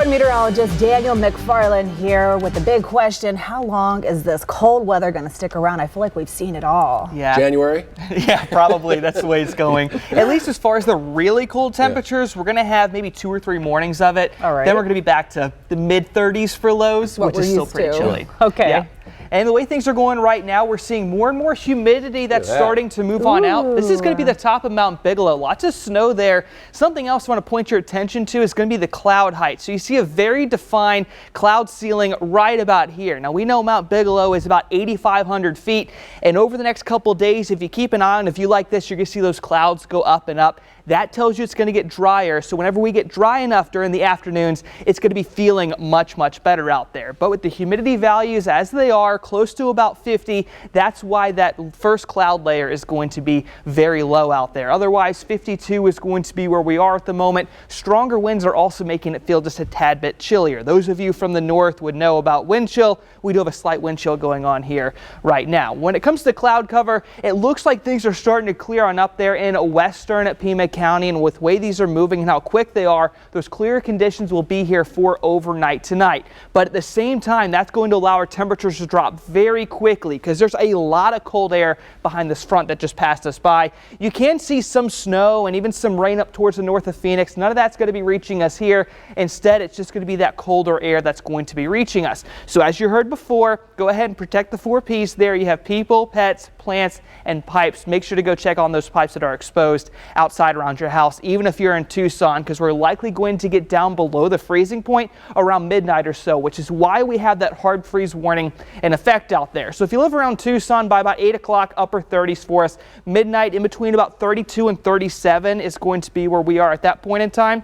Weather meteorologist Daniel McFarland here with the big question. How long is this cold weather going to stick around? I feel like we've seen it all. Yeah. January? Yeah, probably. That's the way it's going. At least as far as the really cold temperatures, we're going to have maybe 2 or 3 mornings of it. All right. Then we're going to be back to the mid-30s for lows, What which is we're still used pretty to. chilly. Okay. Yeah. And the way things are going right now, we're seeing more and more humidity that's starting to move on out. This is going to be the top of Mount Bigelow. Lots of snow there. Something else I want to point your attention to is going to be the cloud height. So you see a very defined cloud ceiling right about here. Now we know Mount Bigelow is about 8,500 feet. And over the next couple days, if you keep an eye on, if you like this, you're going to see those clouds go up and up. That tells you it's going to get drier. So whenever we get dry enough during the afternoons, it's going to be feeling much, much better out there. But with the humidity values as they are, close to about 50, that's why that first cloud layer is going to be very low out there. Otherwise, 52 is going to be where we are at the moment. Stronger winds are also making it feel just a tad bit chillier. Those of you from the north would know about wind chill. We do have a slight wind chill going on here right now. When it comes to cloud cover, it looks like things are starting to clear on up there in western Pima County, and with the way these are moving and how quick they are, those clear conditions will be here for overnight tonight. But at the same time, that's going to allow our temperatures to drop very quickly because there's a lot of cold air behind this front that just passed us by. You can see some snow and even some rain up towards the north of Phoenix. None of that's going to be reaching us here. Instead, it's just going to be that colder air that's going to be reaching us. So as you heard before, go ahead and protect the 4 Ps there. You have people, pets, plants, and pipes. Make sure to go check on those pipes that are exposed outside around your house, even if you're in Tucson, because we're likely going to get down below the freezing point around midnight or so, which is why we have that hard freeze warning in effect out there. So if you live around Tucson, by about 8 o'clock, upper 30s for us. Midnight in between about 32 and 37 is going to be where we are at that point in time.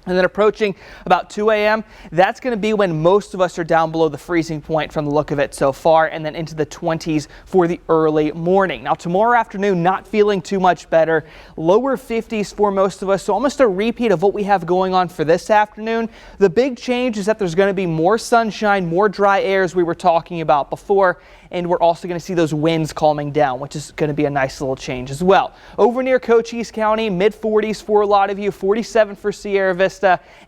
And then approaching about 2 a.m., that's going to be when most of us are down below the freezing point from the look of it so far, and then into the 20s for the early morning. Now tomorrow afternoon, not feeling too much better. Lower 50s for most of us, so almost a repeat of what we have going on for this afternoon. The big change is that there's going to be more sunshine, more dry air as we were talking about before, and we're also going to see those winds calming down, which is going to be a nice little change as well. Over near Cochise County, mid 40s for a lot of you, 47 for Sierra Vista.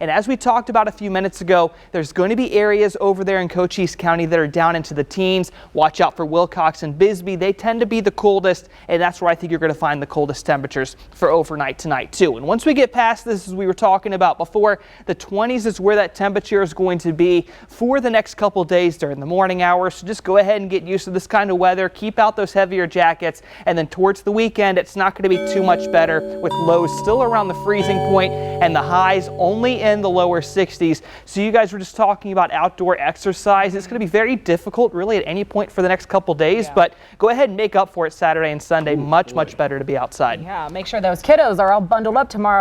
And as we talked about a few minutes ago, there's going to be areas over there in Cochise County that are down into the teens. Watch out for Wilcox and Bisbee. They tend to be the coldest, and that's where I think you're going to find the coldest temperatures for overnight tonight too. And once we get past this, as we were talking about before, the 20s is where that temperature is going to be for the next couple days during the morning hours. So just go ahead and get used to this kind of weather. Keep out those heavier jackets, and then towards the weekend, it's not going to be too much better with lows still around the freezing point and the highs only in the lower 60s. So you guys were just talking about outdoor exercise. It's going to be very difficult really at any point for the next couple days, but go ahead and make up for it Saturday and Sunday. Much better to be outside. Yeah, make sure those kiddos are all bundled up tomorrow.